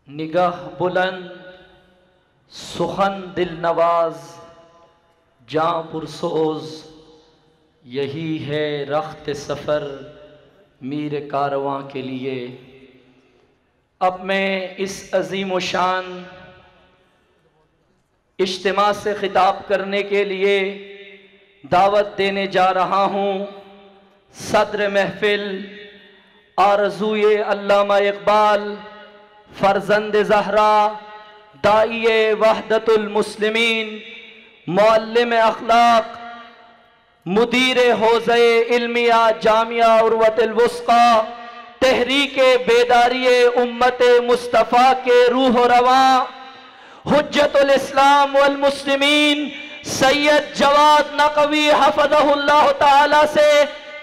نگاہ بلند سخن دل نواز جاں پرسوز، یہی ہے رخت سفر میر کارواں کے لیے۔ اب میں اس عظیم و شان اجتماع سے خطاب کرنے کے لیے دعوت دینے جا رہا ہوں صدر محفل آرزوئے علامہ اقبال، فرزند زہرا، داعی وحدت المسلمین، معلم اخلاق، مدیر حوزہ علمیہ جامعہ عروۃ الوثقی، تحریک بیداری امت مصطفیٰ کے روح و رواں، حجت الاسلام والمسلمین سید جواد نقوی حفظہ اللہ تعالی سے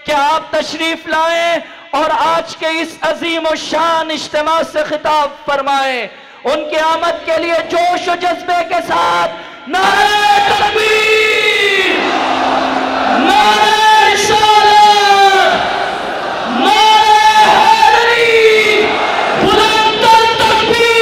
کہ آپ تشریف لائیں اور آج کے اس عظیم و شان اجتماع سے خطاب فرمائیں۔ ان کی آمد کے لیے جوش و جذبے کے ساتھ نعرہ تکبیر، نعرہ رسالت، نعرہ حیدری، بلند تکبیر۔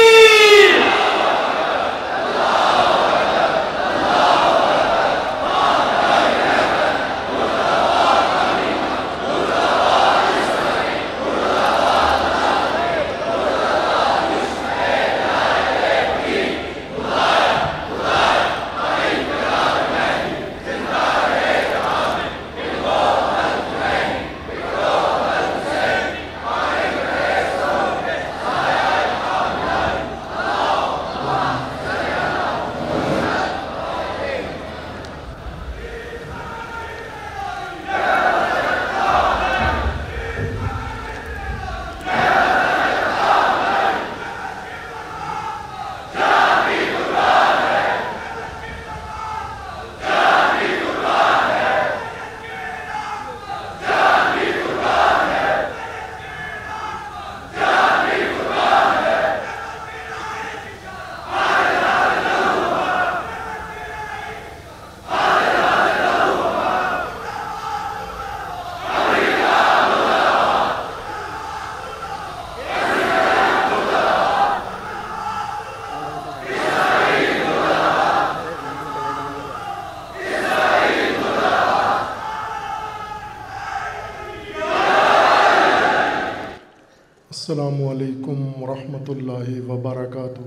السلام علیکم ورحمۃ اللہ وبرکاتہ۔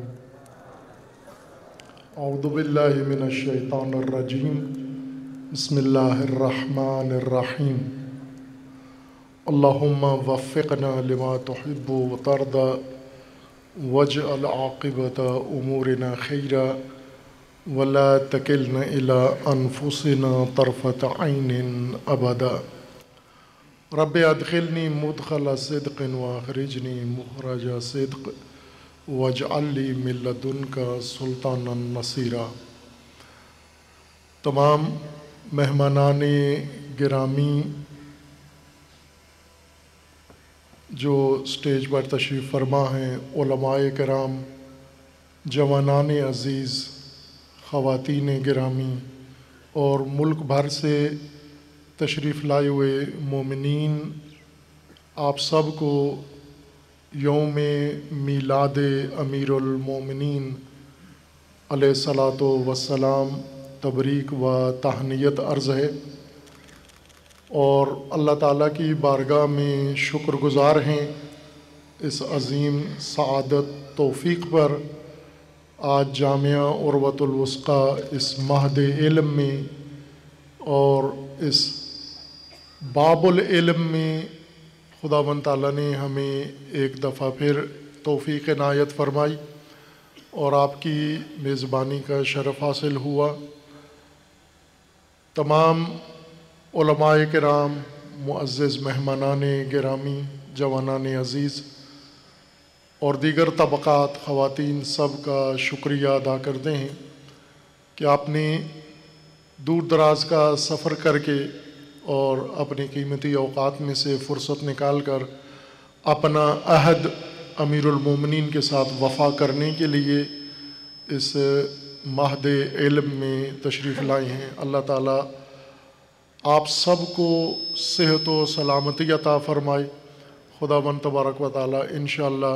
اعوذ باللہ من الشیطان الرجیم، بسم اللہ الرحمن الرحیم۔ اللہم وفقنا لما تحب وترضى واجعل عاقبۃ امورنا خیرا ولا تکلنا الی انفسنا طرفۃ عین ابدا۔ رب ادخلنی مدخل صدق واخرجنی مخرج صدق واجعل لی من لدنک سلطانا نصیرا۔ تمام مہمانان گرامی جو سٹیج پر تشریف فرما ہیں، علماء کرام، جوانان عزیز، خواتین گرامی اور ملک بھر سے تشریف لائے ہوئے مومنین، آپ سب کو یوم میلاد امیر المومنین علیہ الصلاۃ والسلام تبریک و تہنیت عرض ہے، اور اللہ تعالیٰ کی بارگاہ میں شکر گزار ہیں اس عظیم سعادت توفیق پر۔ آج جامعہ عروۃ الوثقی اس مہد علم میں اور اس باب العلم میں خداوند تعالیٰ نے ہمیں ایک دفعہ پھر توفیق عنایت فرمائی اور آپ کی میزبانی کا شرف حاصل ہوا۔ تمام علماء کرام، معزز مہمانان گرامی، جوانان عزیز اور دیگر طبقات، خواتین، سب کا شکریہ ادا کرتے ہیں کہ آپ نے دور دراز کا سفر کر کے اور اپنی قیمتی اوقات میں سے فرصت نکال کر اپنا عہد امیر المومنین کے ساتھ وفا کرنے کے لیے اس مہد علم میں تشریف لائے ہیں۔ اللہ تعالیٰ آپ سب کو صحت و سلامتی عطا فرمائے۔ خداوند تبارک و تعالیٰ انشاءاللہ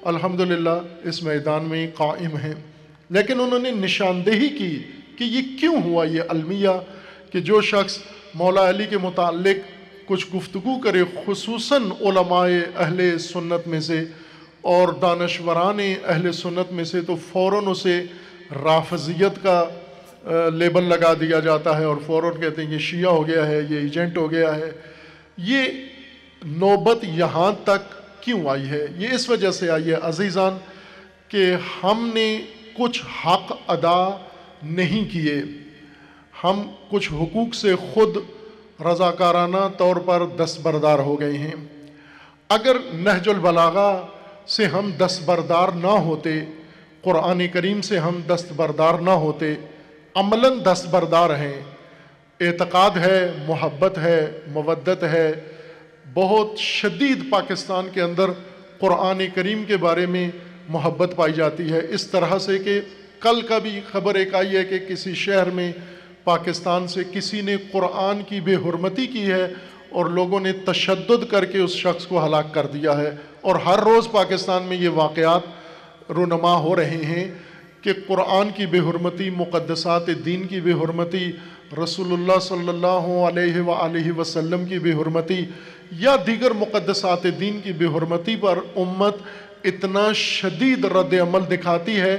الحمدللہ اس میدان میں قائم ہیں، لیکن انہوں نے نشاندہی کی کہ یہ کیوں ہوا یہ المیہ کہ جو شخص مولا علی کے متعلق کچھ گفتگو کرے، خصوصاً علماء اہل سنت میں سے اور دانشوران اہل سنت میں سے، تو فوراً اسے رافضیت کا لیبل لگا دیا جاتا ہے اور فوراً کہتے ہیں یہ شیعہ ہو گیا ہے، یہ ایجنٹ ہو گیا ہے۔ یہ نوبت یہاں تک کیوں آئی ہے؟ یہ اس وجہ سے آئی ہے عزیزان کہ ہم نے کچھ حق ادا نہیں کیے، ہم کچھ حقوق سے خود رضاکارانہ طور پر دستبردار ہو گئے ہیں۔ اگر نہج البلاغہ سے ہم دستبردار نہ ہوتے، قرآن کریم سے ہم دستبردار نہ ہوتے، عملاً دستبردار ہیں، اعتقاد ہے، محبت ہے، مودت ہے، بہت شدید پاکستان کے اندر قرآن کریم کے بارے میں محبت پائی جاتی ہے، اس طرح سے کہ کل کا بھی خبر ایک آئی ہے کہ کسی شہر میں پاکستان سے کسی نے قرآن کی بے حرمتی کی ہے اور لوگوں نے تشدد کر کے اس شخص کو ہلاک کر دیا ہے، اور ہر روز پاکستان میں یہ واقعات رونما ہو رہے ہیں کہ قرآن کی بے حرمتی، مقدسات دین کی بے حرمتی، رسول اللہ صلی اللہ علیہ وآلہ وسلم کی بے حرمتی یا دیگر مقدسات دین کی بے حرمتی پر امت اتنا شدید رد عمل دکھاتی ہے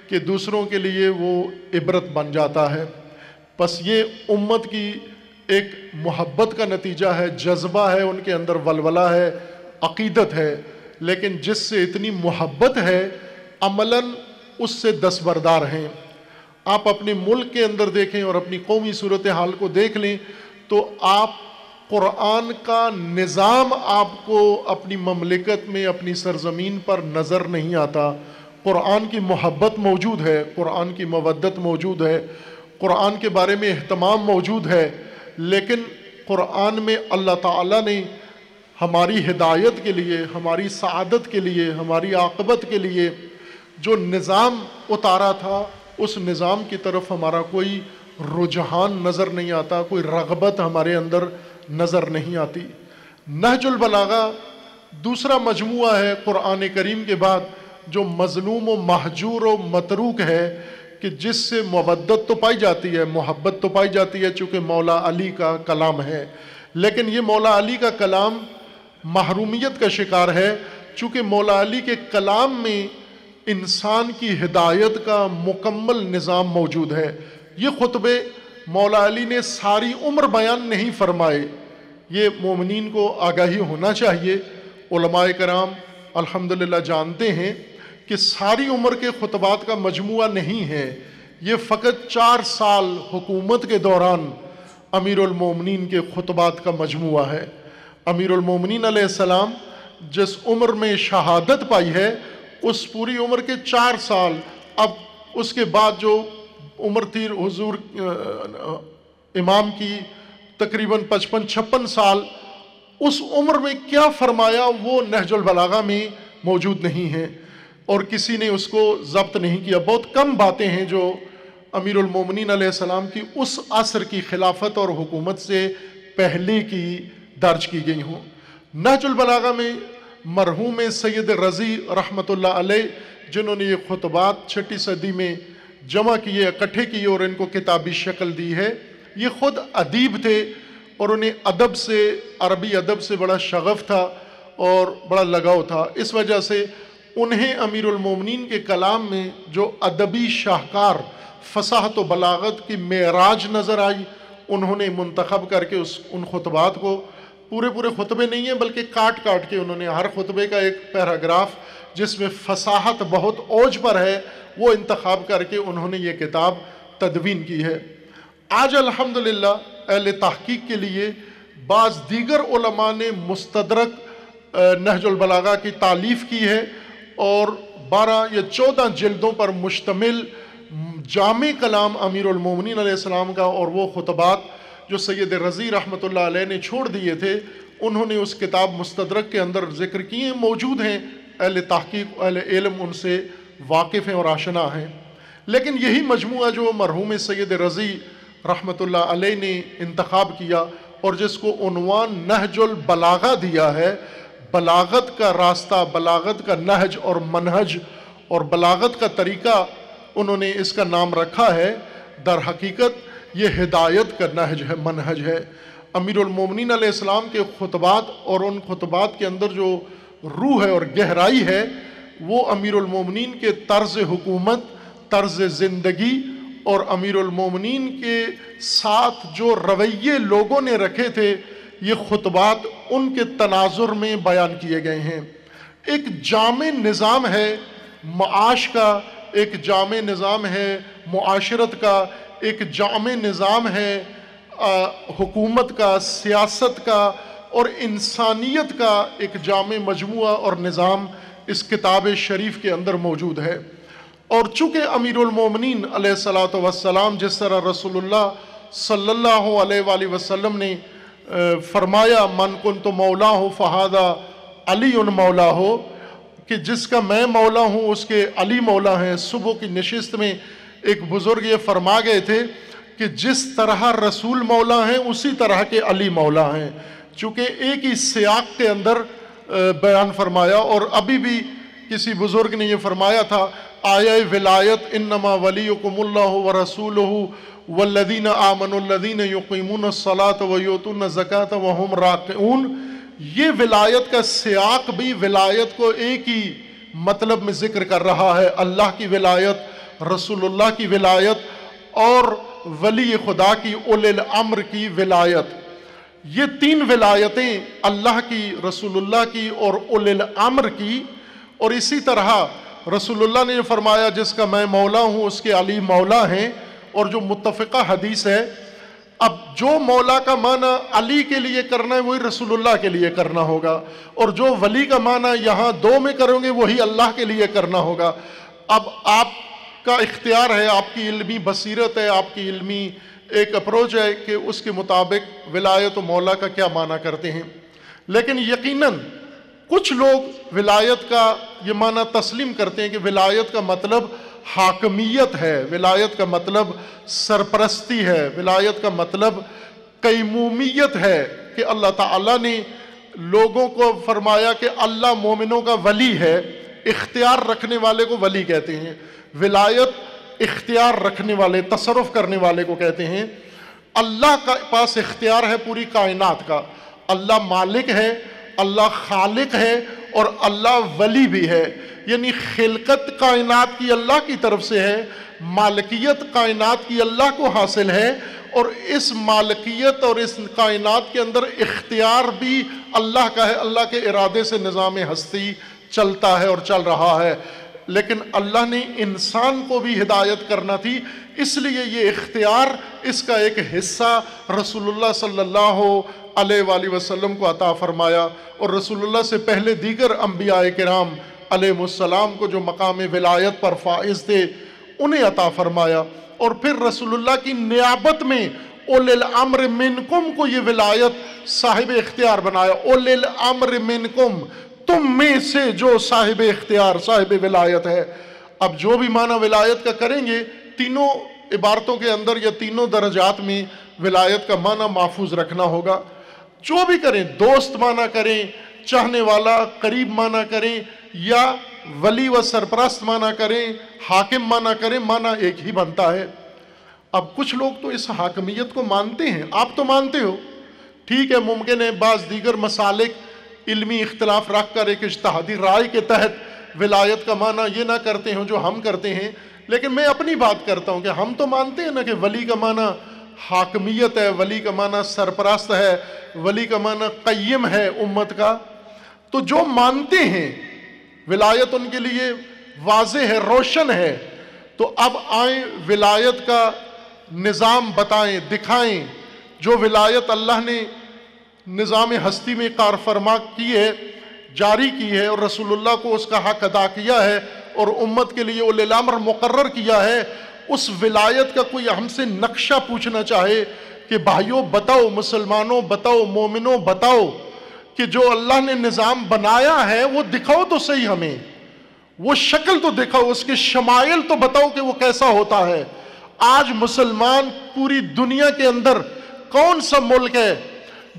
کہ دوسروں کے لیے وہ عبرت بن جاتا ہے۔ بس یہ امت کی ایک محبت کا نتیجہ ہے، جذبہ ہے، ان کے اندر ولولہ ہے، عقیدت ہے، لیکن جس سے اتنی محبت ہے عملاً اس سے دستبردار ہیں۔ آپ اپنے ملک کے اندر دیکھیں اور اپنی قومی صورتحال کو دیکھ لیں تو آپ قرآن کا نظام آپ کو اپنی مملکت میں، اپنی سرزمین پر نظر نہیں آتا۔ قرآن کی محبت موجود ہے، قرآن کی مودت موجود ہے، قرآن کے بارے میں اہتمام موجود ہے، لیکن قرآن میں اللہ تعالیٰ نے ہماری ہدایت کے لیے، ہماری سعادت کے لیے، ہماری عاقبت کے لیے جو نظام اتارا تھا، اس نظام کی طرف ہمارا کوئی رجحان نظر نہیں آتا، کوئی رغبت ہمارے اندر نظر نہیں آتی۔ نہج البلاغہ دوسرا مجموعہ ہے قرآن کریم کے بعد جو مظلوم و محجور و متروک ہے، کہ جس سے مودت تو پائی جاتی ہے، محبت تو پائی جاتی ہے چونکہ مولا علی کا کلام ہے، لیکن یہ مولا علی کا کلام محرومیت کا شکار ہے چونکہ مولا علی کے کلام میں انسان کی ہدایت کا مکمل نظام موجود ہے۔ یہ خطبے مولا علی نے ساری عمر بیان نہیں فرمائے، یہ مومنین کو آگاہی ہونا چاہیے۔ علماء کرام الحمدللہ جانتے ہیں کہ ساری عمر کے خطبات کا مجموعہ نہیں ہے، یہ فقط 4 سال حکومت کے دوران امیر المومنین کے خطبات کا مجموعہ ہے۔ امیر المومنین علیہ السلام جس عمر میں شہادت پائی ہے اس پوری عمر کے 4 سال، اب اس کے بعد جو عمر تھی حضور امام کی تقریباً 55-56 سال، اس عمر میں کیا فرمایا وہ نہج البلاغہ میں موجود نہیں ہے اور کسی نے اس کو ضبط نہیں کیا۔ بہت کم باتیں ہیں جو امیر المومنین علیہ السلام کی اس عصر کی خلافت اور حکومت سے پہلے کی درج کی گئی ہوں۔ نہج البلاغہ میں مرحوم سید رضی رحمۃ اللہ علیہ جنہوں نے یہ خطبات 6 صدی میں جمع کیے، اکٹھے کیے اور ان کو کتابی شکل دی ہے، یہ خود ادیب تھے اور انہیں ادب سے، عربی ادب سے بڑا شغف تھا اور بڑا لگاؤ تھا، اس وجہ سے انہیں امیر المومنین کے کلام میں جو ادبی شاہکار فصاحت و بلاغت کی معراج نظر آئی، انہوں نے منتخب کر کے ان خطبات کو، پورے خطبے نہیں ہیں بلکہ کاٹ کے انہوں نے ہر خطبے کا ایک پیراگراف جس میں فصاحت بہت اوج پر ہے وہ انتخاب کر کے انہوں نے یہ کتاب تدوین کی ہے۔ آج الحمدللہ اہل تحقیق کے لیے بعض دیگر علماء نے مستدرک نہج البلاغہ کی تالیف کی ہے اور 12 یا 14 جلدوں پر مشتمل جامع کلام امیر المومنین علیہ السلام کا اور وہ خطبات جو سید رضی رحمۃ اللہ علیہ نے چھوڑ دیے تھے انہوں نے اس کتاب مستدرک کے اندر ذکر کیے، موجود ہیں، اہل تحقیق اہل علم ان سے واقف ہیں اور آشنا ہیں۔ لیکن یہی مجموعہ جو مرحوم سید رضی رحمۃ اللہ علیہ نے انتخاب کیا اور جس کو عنوان نہج البلاغہ دیا ہے، بلاغت کا راستہ، بلاغت کا نہج اور منہج اور بلاغت کا طریقہ انہوں نے اس کا نام رکھا ہے، در حقیقت یہ ہدایت کا نہج ہے، منہج ہے۔ امیر المومنین علیہ السلام کے خطبات اور ان خطبات کے اندر جو روح ہے اور گہرائی ہے، وہ امیر المومنین کے طرز حکومت، طرز زندگی اور امیر المومنین کے ساتھ جو رویے لوگوں نے رکھے تھے، یہ خطبات ان کے تناظر میں بیان کیے گئے ہیں۔ ایک جامع نظام ہے معاش کا، ایک جامع نظام ہے معاشرت کا، ایک جامع نظام ہے حکومت کا، سیاست کا اور انسانیت کا، ایک جامع مجموعہ اور نظام اس کتاب شریف کے اندر موجود ہے۔ اور چونکہ امیر المومنین علیہ الصلاۃ والسلام، جس طرح رسول اللہ صلی اللہ علیہ وآلہ وسلم نے فرمایا من کنت مولا ہو فہذا علی مولا ہو، کہ جس کا میں مولا ہوں اس کے علی مولا ہیں۔ صبح کی نشست میں ایک بزرگ یہ فرما گئے تھے کہ جس طرح رسول مولا ہیں اسی طرح کے علی مولا ہیں، چونکہ ایک ہی سیاق کے اندر بیان فرمایا۔ اور ابھی بھی کسی بزرگ نے یہ فرمایا تھا، آیہ ولایت انما ولیکم اللہ ورسولہ والذین آمنوا الذین یقیمون الصلاۃ ویؤتون الزکاۃ وہم راکعون۔ یہ ولایت کا سیاق بھی ولایت کو ایک ہی مطلب میں ذکر کر رہا ہے، اللہ کی ولایت، رسول اللہ کی ولایت اور ولی خدا کی، اولی الامر کی ولایت۔ یہ تین ولایتیں اللہ کی، رسول اللہ کی اور اولی الامر کی۔ اور اسی طرح رسول اللہ نے فرمایا جس کا میں مولا ہوں اس کے علی مولا ہیں، اور جو متفقہ حدیث ہے۔ اب جو مولا کا معنی علی کے لیے کرنا ہے وہی رسول اللہ کے لیے کرنا ہوگا، اور جو ولی کا معنی یہاں دو میں کریں گے وہی اللہ کے لیے کرنا ہوگا۔ اب آپ کا اختیار ہے، آپ کی علمی بصیرت ہے، آپ کی علمی ایک اپروچ ہے کہ اس کے مطابق ولایت و مولا کا کیا معنی کرتے ہیں۔ لیکن یقیناً کچھ لوگ ولایت کا یہ معنی تسلیم کرتے ہیں کہ ولایت کا مطلب حاکمیت ہے، ولایت کا مطلب سرپرستی ہے، ولایت کا مطلب قیمومیت ہے، کہ اللہ تعالیٰ نے لوگوں کو فرمایا کہ اللہ مومنوں کا ولی ہے۔ اختیار رکھنے والے کو ولی کہتے ہیں، ولایت اختیار رکھنے والے، تصرف کرنے والے کو کہتے ہیں۔ اللہ کا پاس اختیار ہے پوری کائنات کا، اللہ مالک ہے، اللہ خالق ہے اور اللہ ولی بھی ہے، یعنی خلقت کائنات کی اللہ کی طرف سے ہے، مالکیت کائنات کی اللہ کو حاصل ہے، اور اس مالکیت اور اس کائنات کے اندر اختیار بھی اللہ کا ہے، اللہ کے ارادے سے نظام ہستی چلتا ہے اور چل رہا ہے۔ لیکن اللہ نے انسان کو بھی ہدایت کرنا تھی، اس لیے یہ اختیار، اس کا ایک حصہ رسول اللہ صلی اللہ علیہ وآلہ وسلم کو عطا فرمایا، اور رسول اللہ سے پہلے دیگر انبیاء کرام علیہ السلام کو جو مقام ولایت پر فائز تھے انہیں عطا فرمایا، اور پھر رسول اللہ کی نیابت میں اولی الامر منکم کو یہ ولایت صاحب اختیار بنایا۔ اولی الامر منکم، تم میں سے جو صاحب اختیار، صاحب ولایت ہے۔ اب جو بھی معنی ولایت کا کریں گے، تینوں عبارتوں کے اندر یا تینوں درجات میں ولایت کا معنی محفوظ رکھنا ہوگا۔ جو بھی کریں، دوست معنی کریں، چاہنے والا، قریب معنی کریں، یا ولی و سرپرست معنی کریں، حاکم معنی کریں، معنی ایک ہی بنتا ہے۔ اب کچھ لوگ تو اس حاکمیت کو مانتے ہیں، آپ تو مانتے ہو، ٹھیک ہے، ممکن ہے بعض دیگر مسالک علمی اختلاف رکھ کر ایک اجتہادی رائے کے تحت ولایت کا معنی یہ نہ کرتے ہیں جو ہم کرتے ہیں، لیکن میں اپنی بات کرتا ہوں کہ ہم تو مانتے ہیں نا کہ ولی کا معنی حاکمیت ہے، ولی کا معنی سرپرست ہے، ولی کا معنی قیم ہے امت کا۔ تو جو مانتے ہیں ولایت ان کے لیے واضح ہے، روشن ہے، تو اب آئیں ولایت کا نظام بتائیں، دکھائیں۔ جو ولایت اللہ نے نظام ہستی میں کار فرما کی ہے، جاری کی ہے، اور رسول اللہ کو اس کا حق ادا کیا ہے، اور امت کے لیے اولی الامر مقرر کیا ہے، اس ولایت کا کوئی ہم سے نقشہ پوچھنا چاہے کہ بھائیوں بتاؤ، مسلمانوں بتاؤ، مومنوں بتاؤ، کہ جو اللہ نے نظام بنایا ہے وہ دکھاؤ تو صحیح، ہمیں وہ شکل تو دکھاؤ، اس کے شمائل تو بتاؤ کہ وہ کیسا ہوتا ہے۔ آج مسلمان پوری دنیا کے اندر کون سا ملک ہے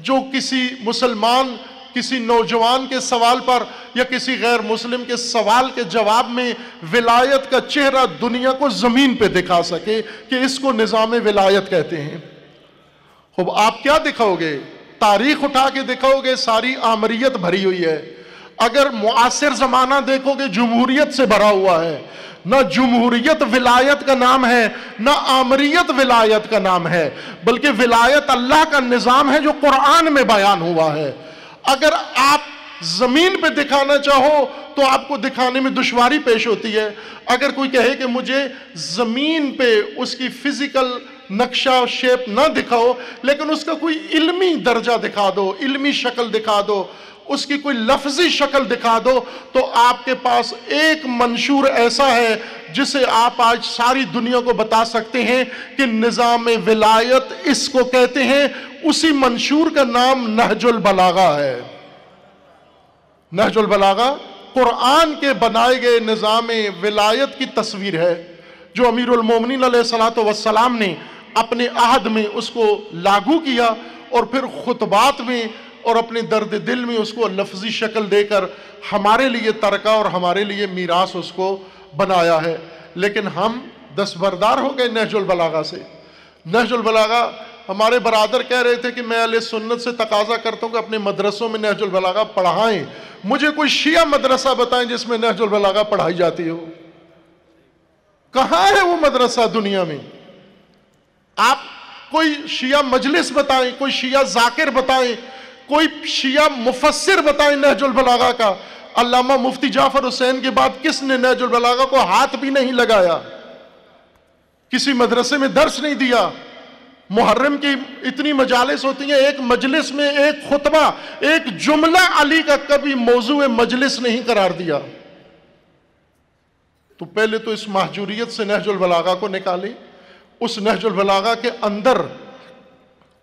جو کسی مسلمان کسی نوجوان کے سوال پر یا کسی غیر مسلم کے سوال کے جواب میں ولایت کا چہرہ دنیا کو زمین پہ دکھا سکے کہ اس کو نظام ولایت کہتے ہیں. اب آپ کیا دکھاؤ گے؟ تاریخ اٹھا کے دکھاؤ گے ساری آمریت بھری ہوئی ہے. اگر معاصر زمانہ دیکھو گے جمہوریت سے بھرا ہوا ہے. نہ جمہوریت ولایت کا نام ہے نہ آمریت ولایت کا نام ہے، بلکہ ولایت اللہ کا نظام ہے جو قرآن میں بیان ہوا ہے. اگر آپ زمین پہ دکھانا چاہو تو آپ کو دکھانے میں دشواری پیش ہوتی ہے. اگر کوئی کہے کہ مجھے زمین پہ اس کی فزیکل نقشہ شیپ نہ دکھاؤ لیکن اس کا کوئی علمی درجہ دکھا دو، علمی شکل دکھا دو، اس کی کوئی لفظی شکل دکھا دو، تو آپ کے پاس ایک منشور ایسا ہے جسے آپ آج ساری دنیا کو بتا سکتے ہیں کہ نظام ولایت اس کو کہتے ہیں. اسی منشور کا نام نہج البلاغہ ہے. نہج البلاغہ قرآن کے بنائے گئے نظام ولایت کی تصویر ہے جو امیر المومنین علیہ السلام نے اپنے عہد میں اس کو لاگو کیا اور پھر خطبات میں اور اپنے درد دل میں اس کو لفظی شکل دے کر ہمارے لیے ترکہ اور ہمارے لیے میراث اس کو بنایا ہے. لیکن ہم دستبردار ہو گئے نہج البلاغہ سے. نہج البلاغہ ہمارے برادر کہہ رہے تھے کہ میں اہل سنت سے تقاضا کرتا ہوں کہ اپنے مدرسوں میں نہج البلاغہ پڑھائیں. مجھے کوئی شیعہ مدرسہ بتائیں جس میں نہج البلاغہ پڑھائی جاتی ہو. کہاں ہے وہ مدرسہ دنیا میں؟ آپ کوئی شیعہ مجلس بتائیں، کوئی شیعہ ذاکر بتائیں، کوئی شیعہ مفسر بتائیں نہج البلاغہ کا. علامہ مفتی جعفر حسین کے بعد کس نے نہج البلاغہ کو ہاتھ بھی نہیں لگایا، کسی مدرسے میں درس نہیں دیا. محرم کی اتنی مجالس ہوتی ہیں، ایک مجلس میں ایک خطبہ، ایک جملہ علی کا کبھی موضوع مجلس نہیں قرار دیا. تو پہلے تو اس مہجوریت سے نہج البلاغہ کو نکالیں. اس نہج البلاغہ کے اندر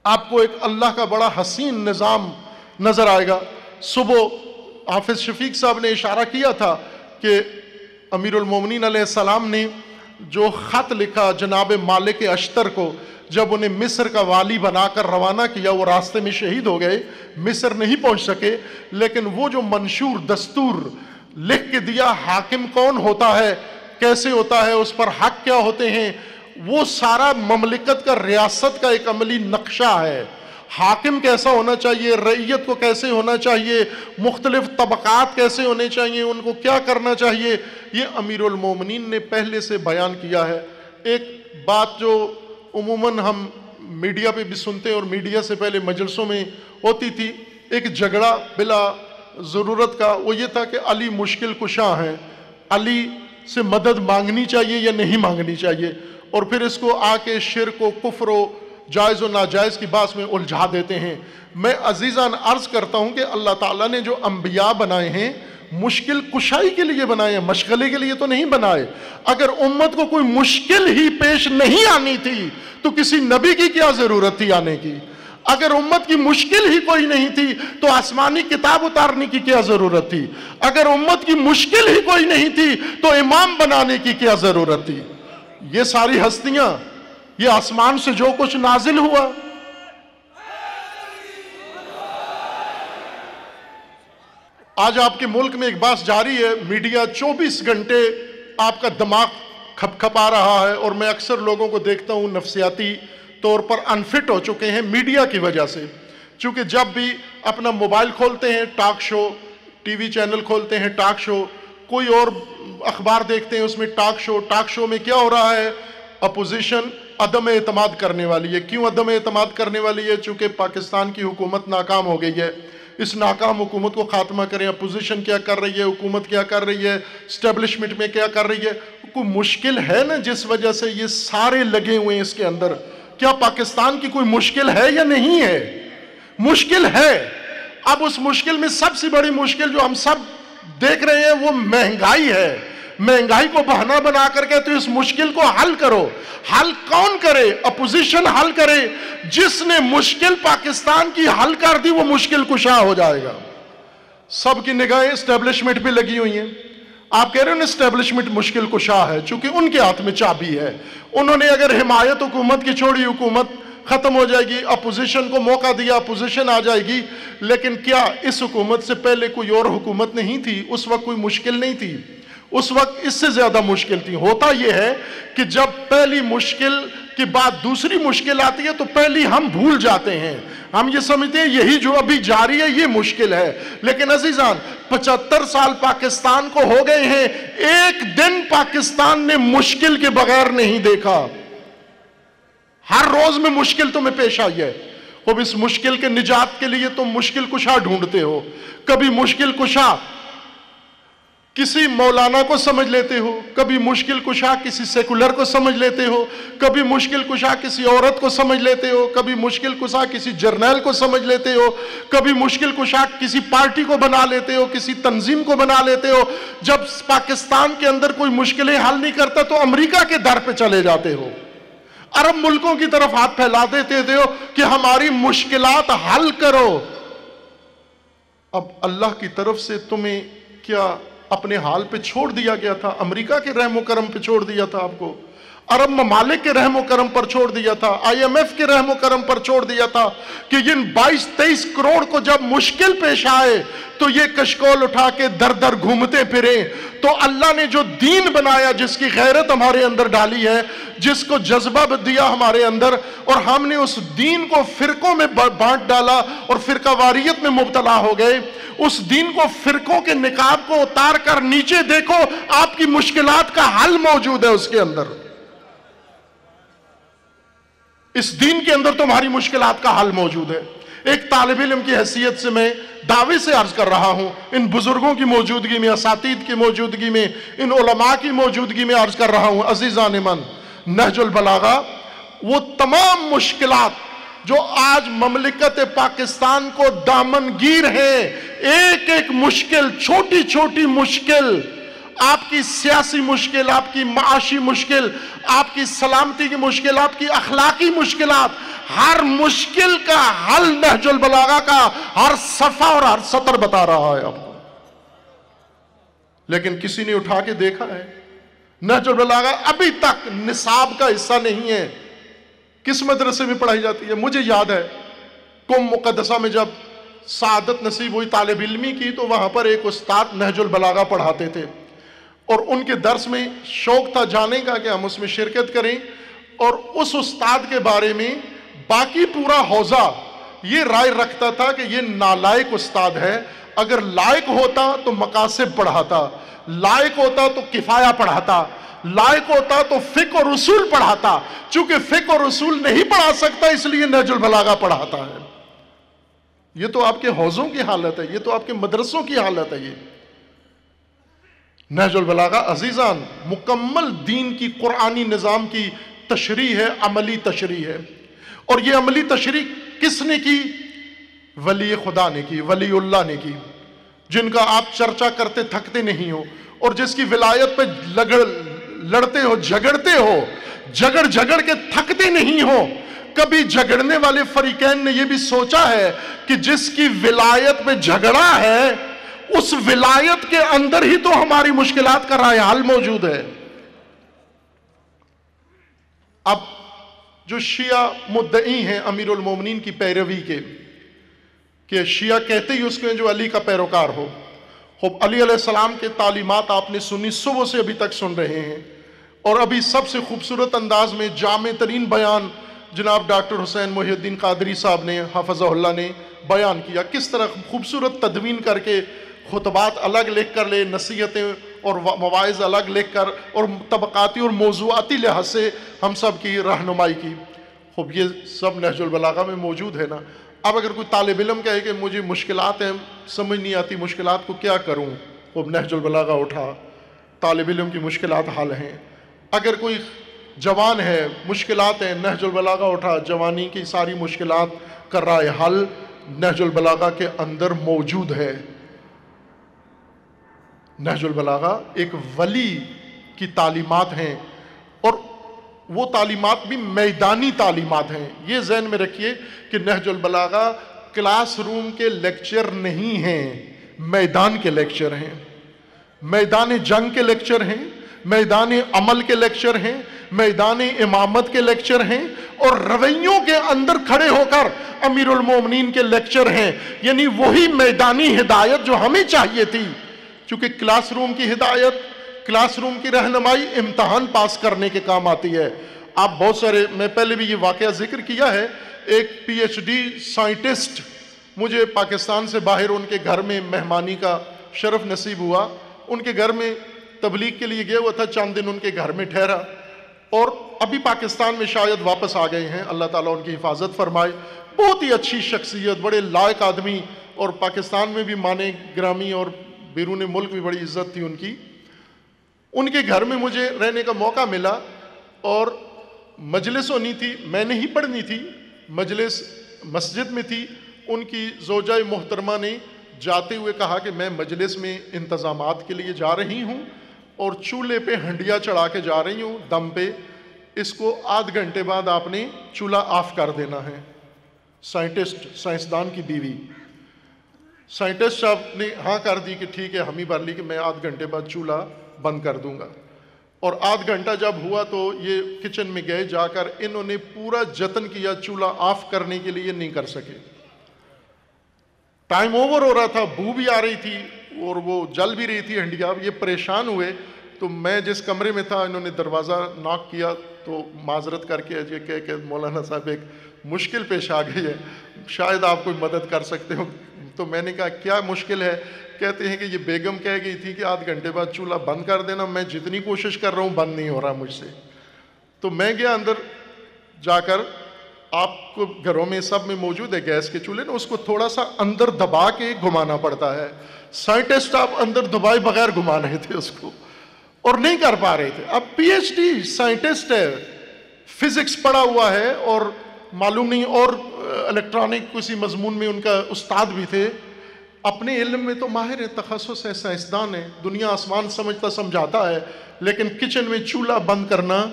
آپ کو ایک اللہ کا بڑا حسین نظام نظر آئے گا. صبح حافظ شفیق صاحب نے اشارہ کیا تھا کہ امیر المومنین علیہ السلام نے جو خط لکھا جناب مالک اشتر کو، جب انہیں مصر کا والی بنا کر روانہ کیا، وہ راستے میں شہید ہو گئے، مصر نہیں پہنچ سکے. لیکن وہ جو منشور دستور لکھ کے دیا، حاکم کون ہوتا ہے، کیسے ہوتا ہے، اس پر حق کیا ہوتے ہیں، وہ سارا مملکت کا ریاست کا ایک عملی نقشہ ہے. حاکم کیسا ہونا چاہیے، رعیت کو کیسے ہونا چاہیے، مختلف طبقات کیسے ہونے چاہیے، ان کو کیا کرنا چاہیے، یہ امیر المومنین نے پہلے سے بیان کیا ہے. ایک بات جو عموماً ہم میڈیا پہ بھی سنتے ہیں اور میڈیا سے پہلے مجلسوں میں ہوتی تھی، ایک جھگڑا بلا ضرورت کا، وہ یہ تھا کہ علی مشکل کشا ہیں، علی سے مدد مانگنی چاہیے یا نہیں مانگنی چاہیے، اور پھر اس کو آ کے شرک و کفر و جائز و ناجائز کی بات میں الجھا دیتے ہیں. میں عزیزان عرض کرتا ہوں کہ اللہ تعالیٰ نے جو انبیاء بنائے ہیں مشکل کشائی کے لیے بنائے ہیں، مشغلے کے لیے تو نہیں بنائے. اگر امت کو کوئی مشکل ہی پیش نہیں آنی تھی تو کسی نبی کی کیا ضرورت تھی آنے کی؟ اگر امت کی مشکل ہی کوئی نہیں تھی تو آسمانی کتاب اتارنے کی کیا ضرورت تھی؟ اگر امت کی مشکل ہی کوئی نہیں تھی تو امام بنانے کی کیا ضرورت تھی؟ یہ ساری ہستیاں، یہ آسمان سے جو کچھ نازل ہوا، آج آپ کے ملک میں ایک بات جاری ہے، میڈیا 24 گھنٹے آپ کا دماغ کھپ کھپا رہا ہے، اور میں اکثر لوگوں کو دیکھتا ہوں نفسیاتی طور پر انفٹ ہو چکے ہیں میڈیا کی وجہ سے. چونکہ جب بھی اپنا موبائل کھولتے ہیں talk show, T V channel کھولتے ہیں ٹاک شو، کوئی اور اخبار دیکھتے ہیں اس میں ٹاک شو. ٹاک شو میں کیا ہو رہا ہے؟ اپوزیشن عدم اعتماد کرنے والی ہے. کیوں عدم اعتماد کرنے والی ہے؟ چونکہ پاکستان کی حکومت ناکام ہو گئی ہے. اس ناکام حکومت کو خاتمہ کریں. اپوزیشن کیا کر رہی ہے، حکومت کیا کر رہی ہے، اسٹیبلشمنٹ میں کیا کر رہی ہے؟ کوئی مشکل ہے نا جس وجہ سے یہ سارے لگے ہوئے ہیں اس کے اندر. کیا پاکستان کی کوئی مشکل ہے یا نہیں ہے؟ مشکل ہے. اب اس مشکل میں سب سے بڑی مشکل جو ہم سب دیکھ رہے ہیں وہ مہنگائی ہے. مہنگائی کو بہانہ بنا کر کے تو اس مشکل کو حل کرو. حل کون کرے؟ اپوزیشن حل کرے. جس نے مشکل پاکستان کی حل کر دی وہ مشکل کشا ہو جائے گا. سب کی نگاہیں اسٹیبلشمنٹ پہ لگی ہوئی ہیں. آپ کہہ رہے ہیں اسٹیبلشمنٹ مشکل کشا ہے چونکہ ان کے ہاتھ میں چابی ہے. انہوں نے اگر حمایت حکومت کی چھوڑی، حکومت ختم ہو جائے گی، اپوزیشن کو موقع دیا، اپوزیشن آ جائے گی. لیکن کیا اس حکومت سے پہلے کوئی اور حکومت نہیں تھی؟ اس وقت کوئی مشکل نہیں تھی؟ اس وقت اس سے زیادہ مشکل تھی. ہوتا یہ ہے کہ جب پہلی مشکل کے بعد دوسری مشکل آتی ہے تو پہلی ہم بھول جاتے ہیں، ہم یہ سمجھتے ہیں یہی جو ابھی جاری ہے یہ مشکل ہے. لیکن عزیزان 75 سال پاکستان کو ہو گئے ہیں، ایک دن پاکستان نے مشکل کے بغیر نہیں دیکھا. ہر روز میں مشکل تمہیں پیش آئی ہے. اب اس مشکل کے نجات کے لیے تم مشکل کشا ڈھونڈتے ہو. کبھی مشکل کشا کسی مولانا کو سمجھ لیتے ہو، کبھی مشکل کشا کسی سیکولر کو سمجھ لیتے ہو، کبھی مشکل کشا کسی عورت کو سمجھ لیتے ہو، کبھی مشکل کشا کسی جرنیل کو سمجھ لیتے ہو، کبھی مشکل کشا کسی پارٹی کو بنا لیتے ہو، کسی تنظیم کو بنا لیتے ہو. جب پاکستان کے اندر کوئی مشکلیں حل نہیں کرتا تو امریکہ کے در پہ چلے جاتے ہو، عرب ملکوں کی طرف ہاتھ پھیلا دیتے ہو کہ ہماری مشکلات حل کرو. اب اللہ کی طرف سے تمہیں کیا اپنے حال پہ چھوڑ دیا گیا تھا؟ امریکہ کے رحم و کرم پہ چھوڑ دیا تھا آپ کو؟ عرب ممالک کے رحم و کرم پر چھوڑ دیا تھا؟ IMF کے رحم و کرم پر چھوڑ دیا تھا کہ ان 22-23 کروڑ کو جب مشکل پیش آئے تو یہ کشکول اٹھا کے در در گھومتے پھریں؟ تو اللہ نے جو دین بنایا، جس کی غیرت ہمارے اندر ڈالی ہے، جس کو جذبہ دیا ہمارے اندر، اور ہم نے اس دین کو فرقوں میں بانٹ ڈالا اور فرقہ واریت میں مبتلا ہو گئے. اس دین کو فرقوں کے نقاب کو اتار کر نیچے دیکھو، آپ کی مشکلات کا حل موجود ہے اس کے اندر. اس دین کے اندر تمہاری مشکلات کا حل موجود ہے. ایک طالب علم کی حیثیت سے میں دعوے سے عرض کر رہا ہوں، ان بزرگوں کی موجودگی میں، اساتید کی موجودگی میں، ان علماء کی موجودگی میں عرض کر رہا ہوں، عزیزان من، نہج البلاغہ وہ تمام مشکلات جو آج مملکت پاکستان کو دامنگیر ہیں، ایک ایک مشکل، چھوٹی چھوٹی مشکل، آپ کی سیاسی مشکل، آپ کی معاشی مشکل، آپ کی سلامتی کی مشکل، آپ کی اخلاقی مشکلات، ہر مشکل کا حل نہج البلاغہ کا ہر صفحہ اور ہر سطر بتا رہا ہے آپ کو. لیکن کسی نے اٹھا کے دیکھا ہے؟ نہج البلاغہ ابھی تک نصاب کا حصہ نہیں ہے. کس مدرسے میں پڑھائی جاتی ہے؟ مجھے یاد ہے قم مقدسہ میں جب سعادت نصیب ہوئی طالب علمی کی تو وہاں پر ایک استاد نہج البلاغہ پڑھاتے تھے، اور ان کے درس میں شوق تھا جانے کا کہ ہم اس میں شرکت کریں. اور اس استاد کے بارے میں باقی پورا حوزہ یہ رائے رکھتا تھا کہ یہ نالائق استاد ہے. اگر لائق ہوتا تو مقاصد پڑھاتا، لائق ہوتا تو کفایہ پڑھاتا، لائق ہوتا تو فقہ اور اصول پڑھاتا. چونکہ فقہ اور اصول نہیں پڑھا سکتا اس لیے نہج البلاغہ پڑھاتا ہے. یہ تو آپ کے حوزوں کی حالت ہے، یہ تو آپ کے مدرسوں کی حالت ہے. یہ نہج البلاغہ عزیزان مکمل دین کی قرآنی نظام کی تشریح ہے، عملی تشریح ہے. اور یہ عملی تشریح کس نے کی؟ ولی خدا نے کی، ولی اللہ نے کی، جن کا آپ چرچا کرتے تھکتے نہیں ہو، اور جس کی ولایت پہ لڑتے ہو، جھگڑتے ہو، جھگڑ کے تھکتے نہیں ہو. کبھی جھگڑنے والے فریقین نے یہ بھی سوچا ہے کہ جس کی ولایت پہ جھگڑا ہے اس ولایت کے اندر ہی تو ہماری مشکلات کا رائے حل موجود ہے. اب جو شیعہ مدعی ہیں امیر المومنین کی پیروی کے، کہ شیعہ کہتے ہی اس کو جو علی کا پیروکار ہو. خب علی علیہ السلام کے تعلیمات آپ نے سنی، صبح سے ابھی تک سن رہے ہیں، اور ابھی سب سے خوبصورت انداز میں جامع ترین بیان جناب ڈاکٹر حسین محی الدین قادری صاحب نے حفظہ اللہ نے بیان کیا. کس طرح خوبصورت تدوین کر کے خطبات الگ لکھ کر لے، نصیحتیں اور مواعظ الگ لکھ کر، اور طبقاتی اور موضوعاتی لحاظ سے ہم سب کی رہنمائی کی. خب یہ سب نہج البلاغہ میں موجود ہے نا. اب اگر کوئی طالب علم کہے کہ مجھے مشکلات ہیں، سمجھ نہیں آتی، مشکلات کو کیا کروں، خب نہج البلاغہ اٹھا، طالب علم کی مشکلات حل ہیں. اگر کوئی جوان ہے، مشکلات ہیں، نہج البلاغہ اٹھا، جوانی کی ساری مشکلات کر رہا ہے حل، نہج البلاغہ کے اندر موجود ہے. نہج البلاغہ ایک ولی کی تعلیمات ہیں، اور وہ تعلیمات بھی میدانی تعلیمات ہیں. یہ ذہن میں رکھیے کہ نہج البلاغہ کلاس روم کے لیکچر نہیں ہیں، میدان کے لیکچر ہیں، میدان جنگ کے لیکچر ہیں، میدان عمل کے لیکچر ہیں، میدان امامت کے لیکچر ہیں، اور رویوں کے اندر کھڑے ہو کر امیر المومنین کے لیکچر ہیں. یعنی وہی میدانی ہدایت جو ہمیں چاہیے تھی. چونکہ کلاس روم کی ہدایت، کلاس روم کی رہنمائی امتحان پاس کرنے کے کام آتی ہے. آپ بہت سارے، میں پہلے بھی یہ واقعہ ذکر کیا ہے، ایک پی ایچ ڈی سائنٹسٹ مجھے پاکستان سے باہر ان کے گھر میں مہمانی کا شرف نصیب ہوا. ان کے گھر میں تبلیغ کے لیے گیا ہوا تھا، چند دن ان کے گھر میں ٹھہرا، اور ابھی پاکستان میں شاید واپس آ گئے ہیں. اللہ تعالیٰ ان کی حفاظت فرمائے. بہت ہی اچھی شخصیت، بڑے لائق آدمی، اور پاکستان میں بھی مانے گرامی اور بیرون ملک بھی بڑی عزت تھی ان کی. ان کے گھر میں مجھے رہنے کا موقع ملا، اور مجلس ہونی تھی، میں نے ہی پڑھنی تھی، مجلس مسجد میں تھی. ان کی زوجہ محترمہ نے جاتے ہوئے کہا کہ میں مجلس میں انتظامات کے لیے جا رہی ہوں اور چولہے پہ ہنڈیا چڑھا کے جا رہی ہوں دم پہ، اس کو آدھ گھنٹے بعد آپ نے چولہا آف کر دینا ہے. سائنٹسٹ، سائنسدان کی بیوی، سائنٹسٹ صاحب نے ہاں کر دی کہ ٹھیک ہے، ہم ہی بھر لی کہ میں آدھ گھنٹے بعد چولہا بند کر دوں گا. اور آدھ گھنٹہ جب ہوا تو یہ کچن میں گئے، جا کر انہوں نے پورا جتن کیا، چولہا آف کرنے کے لیے نہیں کر سکے. ٹائم اوور ہو رہا تھا، بو بھی آ رہی تھی اور وہ جل بھی رہی تھی ہنڈیا. یہ پریشان ہوئے، تو میں جس کمرے میں تھا، انہوں نے دروازہ ناک کیا، تو معذرت کر کے یہ کہہ کہ مولانا صاحب ایک مشکل پیش آ گئی ہے، شاید آپ کوئی مدد کر سکتے ہو. تو میں نے کہا کیا مشکل ہے؟ کہتے ہیں کہ یہ بیگم کہہ گئی تھی کہ آدھ گھنٹے بعد چولہا بند کر دینا، میں جتنی کوشش کر رہا ہوں بند نہیں ہو رہا مجھ سے. تو میں گیا اندر، جا کر آپ کو گھروں میں سب میں موجود ہے گیس کے چولہے نا، اس کو تھوڑا سا اندر دبا کے گھمانا پڑتا ہے. سائنٹسٹ آپ اندر دبائے بغیر گھما رہے تھے اس کو، اور نہیں کر پا رہے تھے. اب پی ایچ ڈی سائنٹسٹ ہے، فزکس پڑھا ہوا ہے، اور معلوم نہیں اور الیکٹرانک کسی مضمون میں ان کا استاد بھی تھے. اپنے علم میں تو ماہر ہے، تخصص ہے، سائنسدان ہے، دنیا آسمان سمجھتا سمجھاتا ہے، لیکن کچن میں چولہا بند کرنا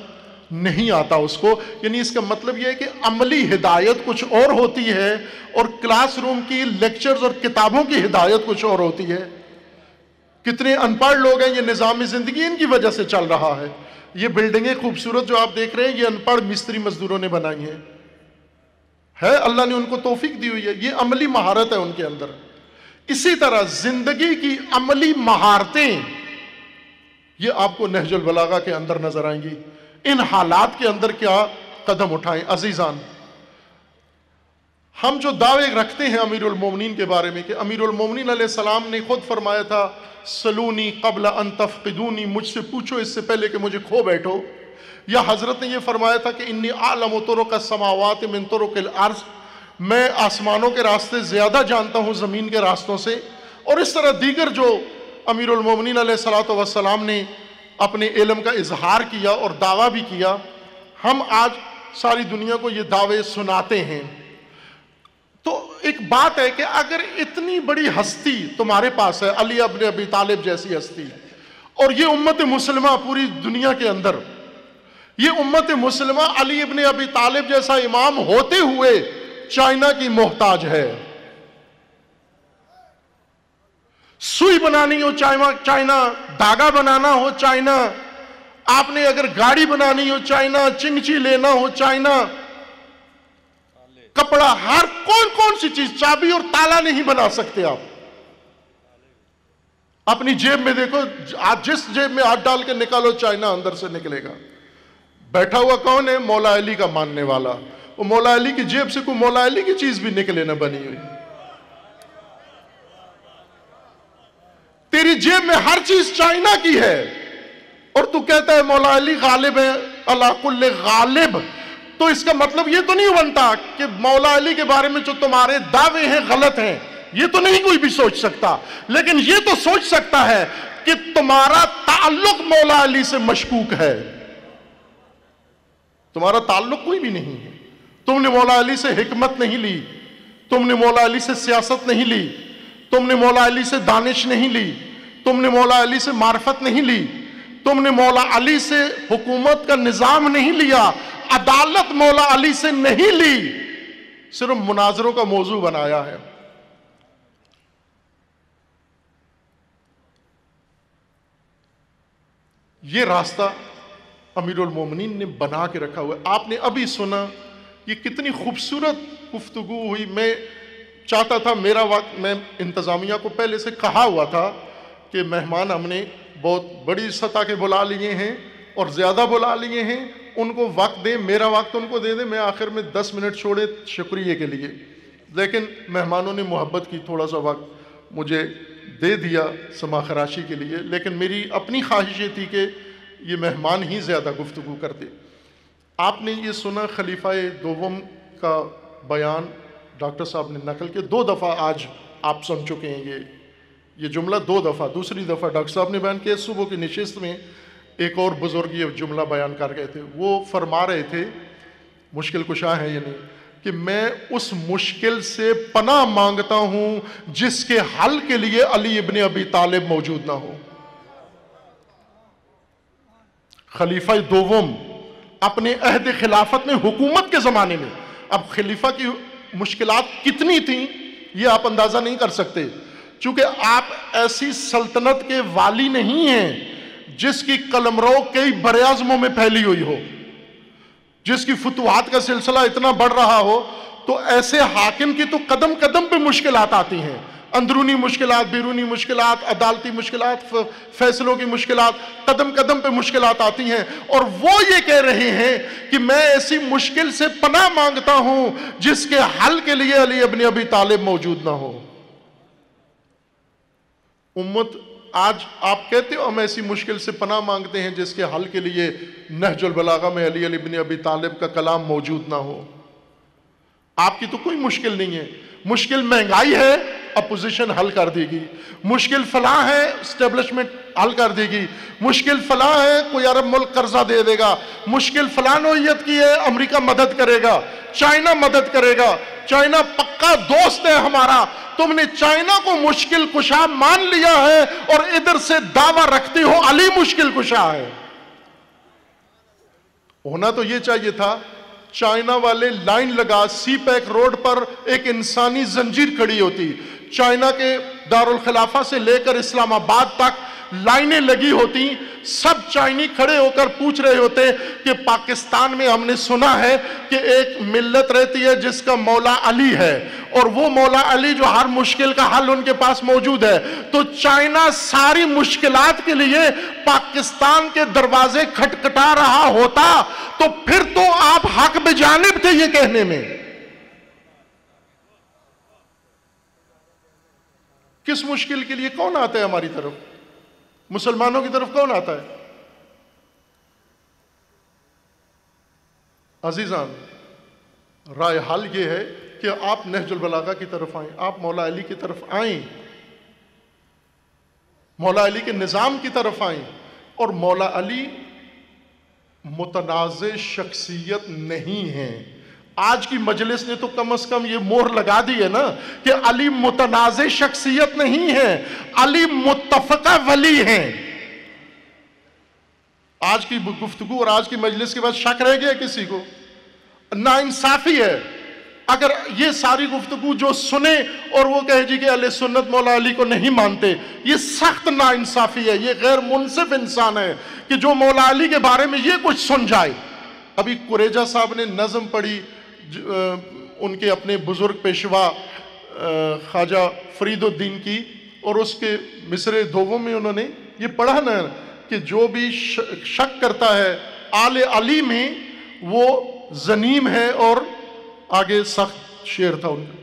نہیں آتا اس کو. یعنی اس کا مطلب یہ ہے کہ عملی ہدایت کچھ اور ہوتی ہے، اور کلاس روم کی لیکچرز اور کتابوں کی ہدایت کچھ اور ہوتی ہے. کتنے ان پڑھ لوگ ہیں، یہ نظام زندگی ان کی وجہ سے چل رہا ہے. یہ بلڈنگیں خوبصورت جو آپ دیکھ رہے ہیں، یہ ان پڑھ مستری مزدوروں نے بنائی ہیں، ہے اللہ نے ان کو توفیق دی ہوئی ہے. یہ عملی مہارت ہے ان کے اندر. اسی طرح زندگی کی عملی مہارتیں یہ آپ کو نہج البلاغہ کے اندر نظر آئیں گی. ان حالات کے اندر کیا قدم اٹھائیں. عزیزان، ہم جو دعوے رکھتے ہیں امیر المومنین کے بارے میں، کہ امیر المومنین علیہ السلام نے خود فرمایا تھا سلونی قبل ان تفقدونی، مجھ سے پوچھو اس سے پہلے کہ مجھے کھو بیٹھو. یا حضرت نے یہ فرمایا تھا کہ انی اعلم طرق السماوات من طرق الارض، میں آسمانوں کے راستے زیادہ جانتا ہوں زمین کے راستوں سے. اور اس طرح دیگر جو امیر المومنین علیہ الصلوۃ والسلام نے اپنے علم کا اظہار کیا اور دعویٰ بھی کیا. ہم آج ساری دنیا کو یہ دعوے سناتے ہیں. تو ایک بات ہے کہ اگر اتنی بڑی ہستی تمہارے پاس ہے، علی ابن ابی طالب جیسی ہستی، اور یہ امت مسلمہ پوری دنیا کے اندر، یہ امت مسلمہ علی ابن ابی طالب جیسا امام ہوتے ہوئے چائنا کی محتاج ہے. سوئی بنانی ہو چائنا، دھاگا بنانا ہو چائنا، آپ نے اگر گاڑی بنانی ہو چائنا، چنگچی لینا ہو چائنا، کپڑا، ہر کون سی چیز، چابی اور تالا نہیں بنا سکتے آپ. اپنی جیب میں دیکھو، جس جیب میں ہاتھ ڈال کے نکالو چائنا اندر سے نکلے گا. بیٹھا ہوا کون ہے؟ مولا علی کا ماننے والا. وہ مولا علی کی جیب سے کوئی مولا علی کی چیز بھی نکلے نہ بنی ہوئی. تیری جیب میں ہر چیز چائنا کی ہے، اور تو کہتا ہے مولا علی غالب ہے علی کل غالب. تو اس کا مطلب یہ تو نہیں بنتا کہ مولا علی کے بارے میں جو تمہارے دعوے ہیں غلط ہیں. یہ تو نہیں کوئی بھی سوچ سکتا، لیکن یہ تو سوچ سکتا ہے کہ تمہارا تعلق مولا علی سے مشکوک ہے. تمہارا تعلق کوئی بھی نہیں ہے. تم نے مولا علی سے حکمت نہیں لی، تم نے مولا علی سے سیاست نہیں لی، تم نے مولا علی سے دانش نہیں لی، تم نے مولا علی سے معرفت نہیں لی، تم نے مولا علی سے حکومت کا نظام نہیں لیا، عدالت مولا علی سے نہیں لی، صرف مناظروں کا موضوع بنایا ہے. یہ راستہ امیر المومنین نے بنا کے رکھا ہوا ہے۔ آپ نے ابھی سنا یہ کتنی خوبصورت گفتگو ہوئی۔ میں چاہتا تھا میرا وقت، میں انتظامیہ کو پہلے سے کہا ہوا تھا کہ مہمان ہم نے بہت بڑی سطح کے بلا لیے ہیں اور زیادہ بلا لیے ہیں، ان کو وقت دیں، میرا وقت ان کو دے دیں، میں آخر میں 10 منٹ چھوڑے شکریہ کے لیے، لیکن مہمانوں نے محبت کی، تھوڑا سا وقت مجھے دے دیا سما خراشی کے لیے، لیکن میری اپنی خواہش یہ تھی کہ یہ مہمان ہی زیادہ گفتگو کرتے۔ آپ نے یہ سنا خلیفہ دوم کا بیان ڈاکٹر صاحب نے نقل کے، 2 دفعہ آج آپ سن چکے ہیں یہ جملہ 2 دفعہ، دوسری دفعہ ڈاکٹر صاحب نے بیان کیا۔ صبح کی نشست میں ایک اور بزرگ یہ جملہ بیان کر گئے تھے، وہ فرما رہے تھے، مشکل کشا ہے یعنی کہ میں اس مشکل سے پناہ مانگتا ہوں جس کے حل کے لیے علی ابن ابی طالب موجود نہ ہو۔ خلیفہ دوم اپنے عہد خلافت میں، حکومت کے زمانے میں، اب خلیفہ کی مشکلات کتنی تھیں یہ آپ اندازہ نہیں کر سکتے، چونکہ آپ ایسی سلطنت کے والی نہیں ہیں جس کی قلمرو کئی براعظموں میں پھیلی ہوئی ہو، جس کی فتوحات کا سلسلہ اتنا بڑھ رہا ہو، تو ایسے حاکم کی تو قدم قدم پہ مشکلات آتی ہیں، اندرونی مشکلات، بیرونی مشکلات، عدالتی مشکلات، فیصلوں کی مشکلات، قدم قدم پہ مشکلات آتی ہیں، اور وہ یہ کہہ رہے ہیں کہ میں ایسی مشکل سے پناہ مانگتا ہوں جس کے حل کے لیے علی ابن ابی طالب موجود نہ ہو۔ امت آج آپ کہتے ہو ہم ایسی مشکل سے پناہ مانگتے ہیں جس کے حل کے لیے نہج البلاغہ میں علی ابن ابی طالب کا کلام موجود نہ ہو۔ آپ کی تو کوئی مشکل نہیں ہے، مشکل مہنگائی ہے، اپوزیشن حل کر دے گی، مشکل فلاں ہے، اسٹیبلشمنٹ حل کر دے گی، مشکل فلاں ہے، کوئی عرب ملک قرضہ دے دے گا، مشکل فلاں نوعیت کی ہے، امریکہ مدد کرے گا، چائنا مدد کرے گا، چائنا پکا دوست ہے ہمارا۔ تم نے چائنا کو مشکل کشا مان لیا ہے اور ادھر سے دعویٰ رکھتے ہو علی مشکل کشا ہے۔ ہونا تو یہ چاہیے تھا چائنا والے لائن لگا، سی پیک روڈ پر ایک انسانی زنجیر کھڑی ہوتی، چائنا کے دارالخلافہ سے لے کر اسلام آباد تک لائنیں لگی ہوتی، سب چائنی کھڑے ہو کر پوچھ رہے ہوتے کہ پاکستان میں ہم نے سنا ہے کہ ایک ملت رہتی ہے جس کا مولا علی ہے، اور وہ مولا علی جو ہر مشکل کا حل ان کے پاس موجود ہے، تو چائنا ساری مشکلات کے لیے پاکستان کے دروازے کھٹکھٹا رہا ہوتا تو پھر تو آپ حق بجانب تھے یہ کہنے میں۔ کس مشکل کے لیے کون آتا ہے ہماری طرف؟ مسلمانوں کی طرف کون آتا ہے؟ عزیزان، رائے حل یہ ہے کہ آپ نہج البلاغہ کی طرف آئیں، آپ مولا علی کی طرف آئیں، مولا علی کے نظام کی طرف آئیں، اور مولا علی متنازع شخصیت نہیں ہیں۔ آج کی مجلس نے تو کم از کم یہ مہر لگا دی ہے نا کہ علی متنازع شخصیت نہیں ہے، علی متفقہ ولی ہیں۔ آج کی گفتگو اور آج کی مجلس کے بعد شک رہ گیا کسی کو؟ ناانصافی ہے اگر یہ ساری گفتگو جو سنے اور وہ کہے جی کہ اہل سنت مولا علی کو نہیں مانتے، یہ سخت ناانصافی ہے، یہ غیر منصف انسان ہے کہ جو مولا علی کے بارے میں یہ کچھ سن جائے۔ ابھی قریجہ صاحب نے نظم پڑھی ان کے اپنے بزرگ پیشوا خواجہ فرید الدین کی، اور اس کے مصرع دوم میں انہوں نے یہ پڑھا نا کہ جو بھی شک کرتا ہے آل علی میں وہ زنیم ہے، اور آگے سخت شعر تھا ان کا۔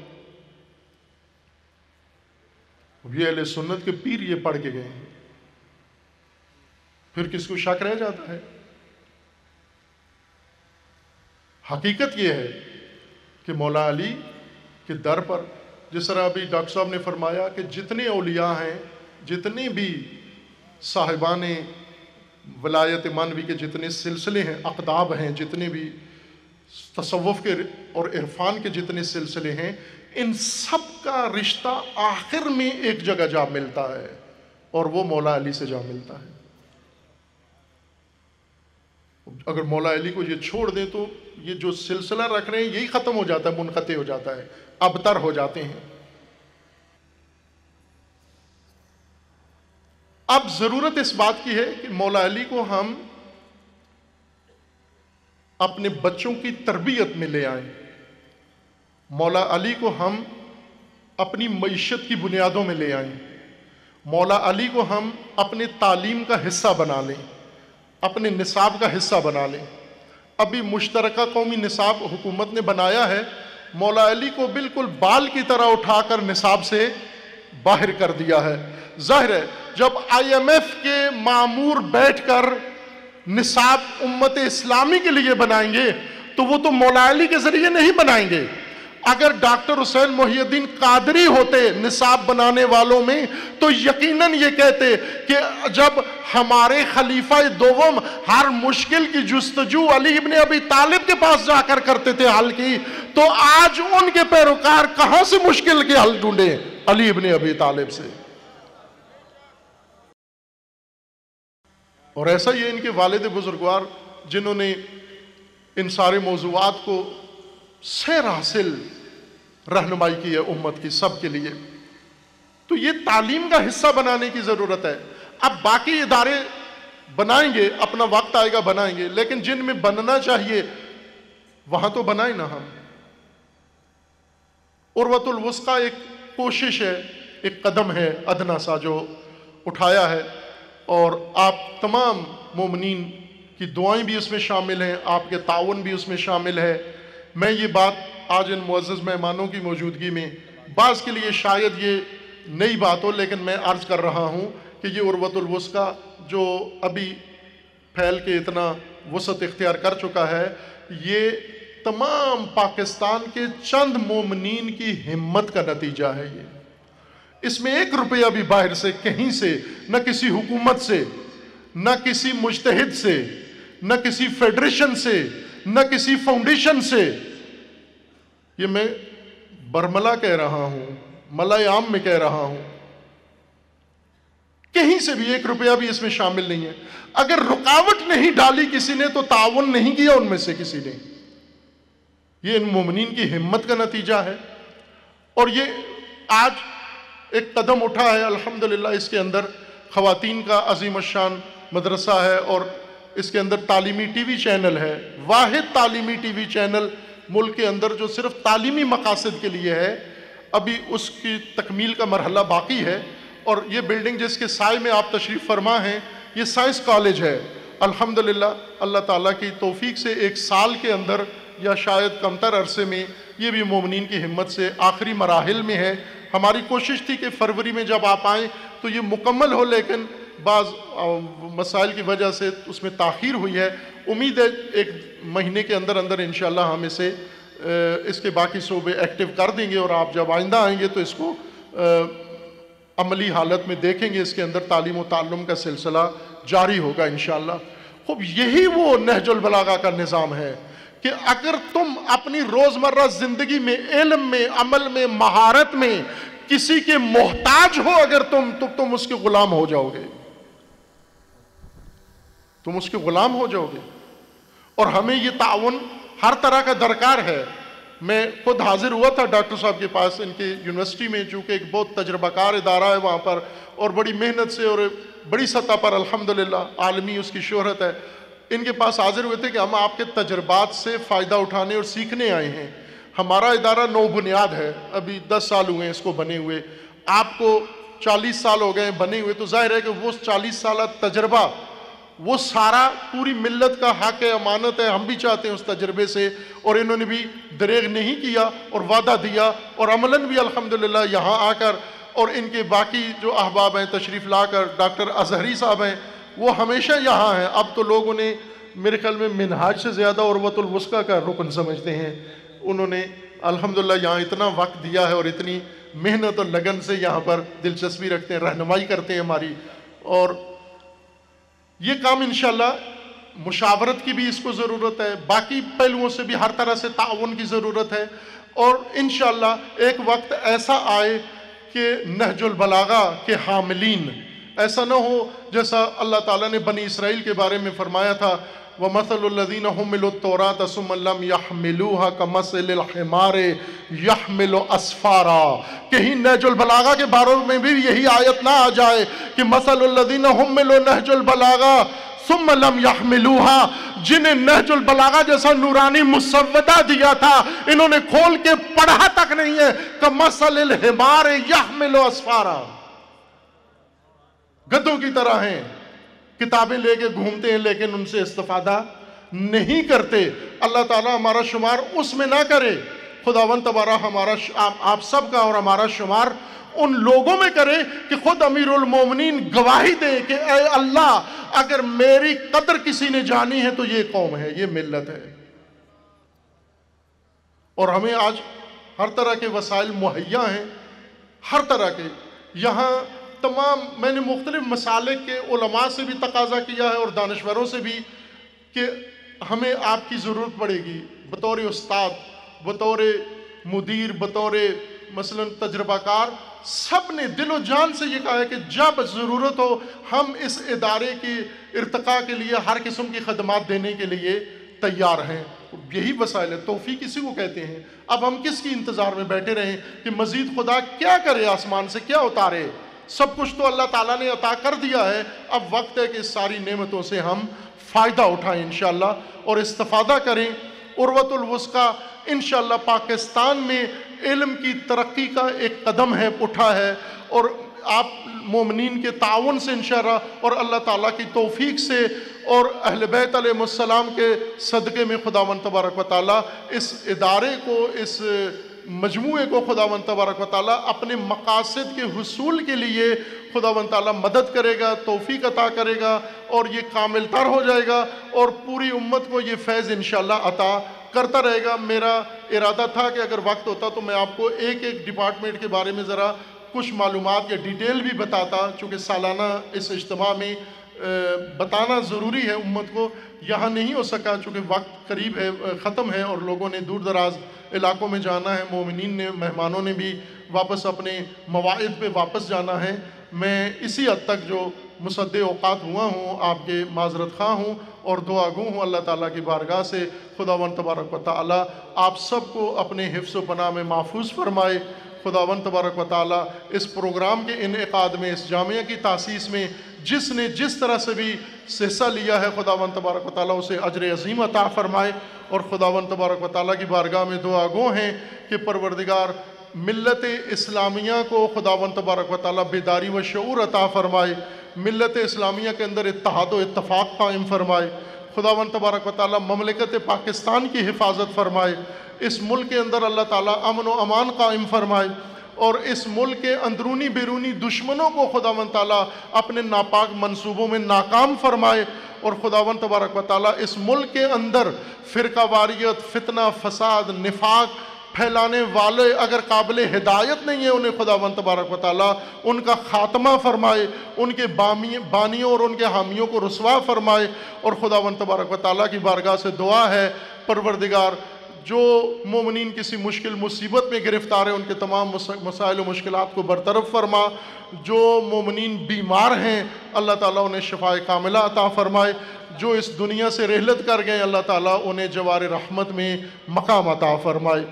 یہ اہل سنت کے پیر یہ پڑھ کے گئے ہیں، پھر کس کو شک رہ جاتا ہے؟ حقیقت یہ ہے کہ مولا علی کے در پر، جس طرح ابھی ڈاکٹر صاحب نے فرمایا کہ جتنے اولیاء ہیں، جتنے بھی صاحبان ولایت مانوی کے جتنے سلسلے ہیں، اقطاب ہیں، جتنے بھی تصوف کے اور عرفان کے جتنے سلسلے ہیں، ان سب کا رشتہ آخر میں ایک جگہ جا ملتا ہے، اور وہ مولا علی سے جا ملتا ہے۔ اگر مولا علی کو یہ چھوڑ دیں تو یہ جو سلسلہ رکھ رہے ہیں یہی ختم ہو جاتا ہے، منقطع ہو جاتا ہے، ابتر ہو جاتے ہیں۔ اب ضرورت اس بات کی ہے کہ مولا علی کو ہم اپنے بچوں کی تربیت میں لے آئیں، مولا علی کو ہم اپنی معیشت کی بنیادوں میں لے آئیں، مولا علی کو ہم اپنے تعلیم کا حصہ بنا لیں، اپنے نصاب کا حصہ بنا لیں۔ ابھی مشترکہ قومی نصاب حکومت نے بنایا ہے، مولا علی کو بالکل بال کی طرح اٹھا کر نصاب سے باہر کر دیا ہے۔ ظاہر ہے جب IMF کے مامور بیٹھ کر نصاب امت اسلامی کے لیے بنائیں گے تو وہ تو مولا علی کے ذریعے نہیں بنائیں گے۔ اگر ڈاکٹر حسین محی الدین قادری ہوتے نصاب بنانے والوں میں تو یقیناً یہ کہتے کہ جب ہمارے خلیفہ دوم ہر مشکل کی جستجو علی ابن ابی طالب کے پاس جا کر کرتے تھے حل کی، تو آج ان کے پیروکار کہاں سے مشکل کے حل ڈھونڈے؟ علی ابن ابی طالب سے۔ اور ایسا یہ ان کے والد بزرگوار جنہوں نے ان سارے موضوعات کو سیر حاصل رہنمائی کی ہے امت کی سب کے لیے، تو یہ تعلیم کا حصہ بنانے کی ضرورت ہے۔ اب باقی ادارے بنائیں گے، اپنا وقت آئے گا بنائیں گے، لیکن جن میں بننا چاہیے وہاں تو بنائیں نا ہم۔ عروۃ الوثقیٰ ایک کوشش ہے، ایک قدم ہے ادنا سا جو اٹھایا ہے، اور آپ تمام مومنین کی دعائیں بھی اس میں شامل ہیں، آپ کے تعاون بھی اس میں شامل ہے۔ میں یہ بات آج ان معزز مہمانوں کی موجودگی میں، بعض کے لیے شاید یہ نئی بات ہو، لیکن میں عرض کر رہا ہوں کہ یہ عروۃ الوثقیٰ جو ابھی پھیل کے اتنا وسعت اختیار کر چکا ہے، یہ تمام پاکستان کے چند مومنین کی ہمت کا نتیجہ ہے۔ یہ اس میں 1 روپیہ بھی باہر سے کہیں سے، نہ کسی حکومت سے، نہ کسی مجتہد سے، نہ کسی فیڈریشن سے، نہ کسی فاؤنڈیشن سے، یہ میں برملا کہہ رہا ہوں، ملائے عام میں کہہ رہا ہوں، کہیں سے بھی 1 روپیہ بھی اس میں شامل نہیں ہے۔ اگر رکاوٹ نہیں ڈالی کسی نے تو تعاون نہیں کیا ان میں سے کسی نے، یہ ان مومنین کی ہمت کا نتیجہ ہے۔ اور یہ آج ایک قدم اٹھا ہے الحمدللہ، اس کے اندر خواتین کا عظیم الشان مدرسہ ہے، اور اس کے اندر تعلیمی ٹی وی چینل ہے، واحد تعلیمی ٹی وی چینل ملک کے اندر جو صرف تعلیمی مقاصد کے لیے ہے۔ ابھی اس کی تکمیل کا مرحلہ باقی ہے، اور یہ بلڈنگ جس کے سائے میں آپ تشریف فرما ہیں، یہ سائنس کالج ہے۔ الحمدللہ اللہ تعالیٰ کی توفیق سے 1 سال کے اندر یا شاید کمتر عرصے میں یہ بھی مومنین کی ہمت سے آخری مراحل میں ہے۔ ہماری کوشش تھی کہ فروری میں جب آپ آئیں تو یہ مکمل ہو، لیکن بعض مسائل کی وجہ سے اس میں تاخیر ہوئی ہے۔ امید ہے 1 مہینے کے اندر اندر انشاءاللہ ہم اسے اس کے باقی صوبے ایکٹیو کر دیں گے، اور آپ جب آئندہ آئیں گے تو اس کو عملی حالت میں دیکھیں گے، اس کے اندر تعلیم و تعلم کا سلسلہ جاری ہوگا انشاءاللہ۔ خوب یہی وہ نہج البلاغہ کا نظام ہے کہ اگر تم اپنی روزمرہ زندگی میں، علم میں، عمل میں، مہارت میں کسی کے محتاج ہو اگر تم اس کے غلام ہو جاؤ گے، تم اس کے غلام ہو جاؤ گے۔ اور ہمیں یہ تعاون ہر طرح کا درکار ہے۔ میں خود حاضر ہوا تھا ڈاکٹر صاحب کے پاس ان کے یونیورسٹی میں، چونکہ ایک بہت تجربہ کار ادارہ ہے وہاں پر، اور بڑی محنت سے اور بڑی سطح پر الحمدللہ عالمی اس کی شہرت ہے۔ ان کے پاس حاضر ہوئے تھے کہ ہم آپ کے تجربات سے فائدہ اٹھانے اور سیکھنے آئے ہیں۔ ہمارا ادارہ نو بنیاد ہے، ابھی 10 سال ہوئے ہیں اس کو بنے ہوئے، آپ کو 40 سال ہو گئے ہیں بنے ہوئے، تو ظاہر ہے کہ وہ 40 سالہ تجربہ وہ سارا پوری ملت کا حق ہے، امانت ہے، ہم بھی چاہتے ہیں اس تجربے سے، اور انہوں نے بھی دریغ نہیں کیا اور وعدہ دیا، اور عملاً بھی الحمدللہ یہاں آ کر، اور ان کے باقی جو احباب ہیں تشریف لا کر، ڈاکٹر اظہری صاحب ہیں وہ ہمیشہ یہاں ہیں۔ اب تو لوگوں نے میرے خیال میں منہاج سے زیادہ عروۃ الوثقیٰ کا رکن سمجھتے ہیں۔ انہوں نے الحمدللہ یہاں اتنا وقت دیا ہے اور اتنی محنت اور لگن سے یہاں پر دلچسپی رکھتے ہیں، رہنمائی کرتے ہیں ہماری، اور یہ کام انشاءاللہ مشاورت کی بھی اس کو ضرورت ہے، باقی پہلوؤں سے بھی ہر طرح سے تعاون کی ضرورت ہے، اور انشاءاللہ ایک وقت ایسا آئے کہ نہج البلاغہ کے حاملین ایسا نہ ہو جیسا اللہ تعالیٰ نے بنی اسرائیل کے بارے میں فرمایا تھا، وَمَثَلُ الَّذِينَ حُمِّلُوا التَّوْرَاةَ ثُمَّ لَمْ يَحْمِلُوهَا كَمَثَلِ الْحِمَارِ يَحْمِلُ أَسْفَارًا۔ کہیں نہج البلاغہ کے بارے میں بھی یہی آیت نہ آ جائے کہ مَثَلُ الَّذِينَ حُمِّلُوا نہج البلاغہ ثم لم يحملوها، جنہیں نہج البلاغہ جیسا نورانی مسودہ دیا تھا انہوں نے کھول کے پڑھا تک نہیں ہے، کمثل الحمار یحمل اسفارا، گدھوں کی طرح ہیں، کتابیں لے کے گھومتے ہیں لیکن ان سے استفادہ نہیں کرتے۔ اللہ تعالیٰ ہمارا شمار اس میں نہ کرے، خداوند تبارک ہمارا آپ سب کا اور ہمارا شمار ان لوگوں میں کرے کہ خود امیر المومنین گواہی دے کہ اے اللہ اگر میری قدر کسی نے جانی ہے تو یہ قوم ہے، یہ ملت ہے۔ اور ہمیں آج ہر طرح کے وسائل مہیا ہیں، ہر طرح کے، یہاں تمام میں نے مختلف مسالک کے علماء سے بھی تقاضا کیا ہے اور دانشوروں سے بھی کہ ہمیں آپ کی ضرورت پڑے گی بطور استاد، بطور مدیر، بطور مثلا تجربہ کار، سب نے دل و جان سے یہ کہا ہے کہ جب ضرورت ہو ہم اس ادارے کی ارتقاء کے لیے ہر قسم کی خدمات دینے کے لیے تیار ہیں۔ یہی وسائل ہے، توفیق اسی کو کہتے ہیں۔ اب ہم کس کی انتظار میں بیٹھے رہیں کہ مزید خدا کیا کرے، آسمان سے کیا اتارے؟ سب کچھ تو اللہ تعالیٰ نے عطا کر دیا ہے، اب وقت ہے کہ اس ساری نعمتوں سے ہم فائدہ اٹھائیں انشاءاللہ اور استفادہ کریں۔ عروۃ الوثقیٰ انشاءاللہ پاکستان میں علم کی ترقی کا ایک قدم ہے، اٹھا ہے، اور آپ مومنین کے تعاون سے انشاءاللہ اور اللہ تعالیٰ کی توفیق سے اور اہل بیت علیہ السلام کے صدقے میں خداوند تبارک و تعالیٰ اس ادارے کو، اس مجموعے کو خداوند تبارک و تعالیٰ اپنے مقاصد کے حصول کے لیے خداوند تعالیٰ مدد کرے گا، توفیق عطا کرے گا اور یہ کامل تر ہو جائے گا اور پوری امت کو یہ فیض انشاءاللہ عطا کرتا رہے گا۔ میرا ارادہ تھا کہ اگر وقت ہوتا تو میں آپ کو ایک ایک ڈپارٹمنٹ کے بارے میں ذرا کچھ معلومات یا ڈیٹیل بھی بتاتا، چونکہ سالانہ اس اجتماع میں بتانا ضروری ہے امت کو، یہاں نہیں ہو سکا چونکہ وقت قریب ہے، ختم ہے اور لوگوں نے دور دراز علاقوں میں جانا ہے، مومنین نے، مہمانوں نے بھی واپس اپنے مواعظ پہ واپس جانا ہے۔ میں اسی حد تک جو مصدع اوقات ہوا ہوں آپ کے معذرت خواہ ہوں اور دعا گو ہوں اللہ تعالیٰ کی بارگاہ سے خداوند تبارک و تعالیٰ آپ سب کو اپنے حفظ و پناہ میں محفوظ فرمائے۔ خداوند تبارک و تعالیٰ اس پروگرام کے انعقاد میں، اس جامعہ کی تاسیس میں جس نے جس طرح سے بھی حصہ لیا ہے خداوند تبارک و تعالیٰ اسے اجر عظیم عطا فرمائے، اور خداوند تبارک و تعالیٰ کی بارگاہ میں دعا گو ہیں کہ پروردگار ملت اسلامیہ کو خداوند تبارک و تعالیٰ بیداری و شعور عطا فرمائے، ملت اسلامیہ کے اندر اتحاد و اتفاق قائم فرمائے، خداوند تبارک و تعالیٰ مملکت پاکستان کی حفاظت فرمائے، اس ملک کے اندر اللہ تعالیٰ امن و امان قائم فرمائے، اور اس ملک کے اندرونی بیرونی دشمنوں کو خداوند تعالیٰ اپنے ناپاک منصوبوں میں ناکام فرمائے، اور خداوند تبارک و تعالیٰ اس ملک کے اندر فرقہ واریت، فتنہ، فساد، نفاق پھیلانے والے اگر قابل ہدایت نہیں ہیں انہیں خداوند تبارک و تعالیٰ ان کا خاتمہ فرمائے، ان کے بانیوں اور ان کے حامیوں کو رسوا فرمائے، اور خداوند تبارک و تعالیٰ کی بارگاہ سے دعا ہے پروردگار جو مومنین کسی مشکل مصیبت میں گرفتار ہیں ان کے تمام مسائل و مشکلات کو برطرف فرما، جو مومنین بیمار ہیں اللہ تعالیٰ انہیں شفاء کاملہ عطا فرمائے، جو اس دنیا سے رحلت کر گئے اللہ تعالیٰ انہیں جوار رحمت میں مقام عطا فرمائے۔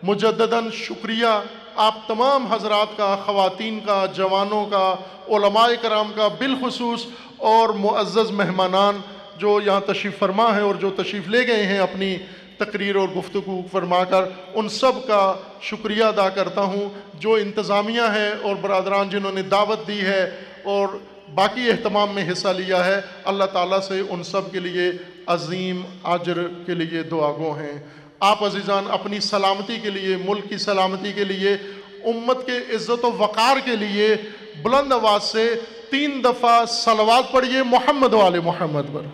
مجدداً شکریہ آپ تمام حضرات کا، خواتین کا، جوانوں کا، علماء کرام کا بالخصوص، اور معزز مہمانان جو یہاں تشریف فرما ہیں اور جو تشریف لے گئے ہیں اپنی تقریر اور گفتگو فرما کر، ان سب کا شکریہ ادا کرتا ہوں۔ جو انتظامیہ ہے اور برادران جنہوں نے دعوت دی ہے اور باقی اہتمام میں حصہ لیا ہے، اللہ تعالیٰ سے ان سب کے لیے عظیم اجر کے لیے دعا گو ہیں۔ آپ عزیزان اپنی سلامتی کے لیے، ملک کی سلامتی کے لیے، امت کے عزت و وقار کے لیے بلند آواز سے 3 دفعہ صلوات پڑھیے محمد و آل محمد پر۔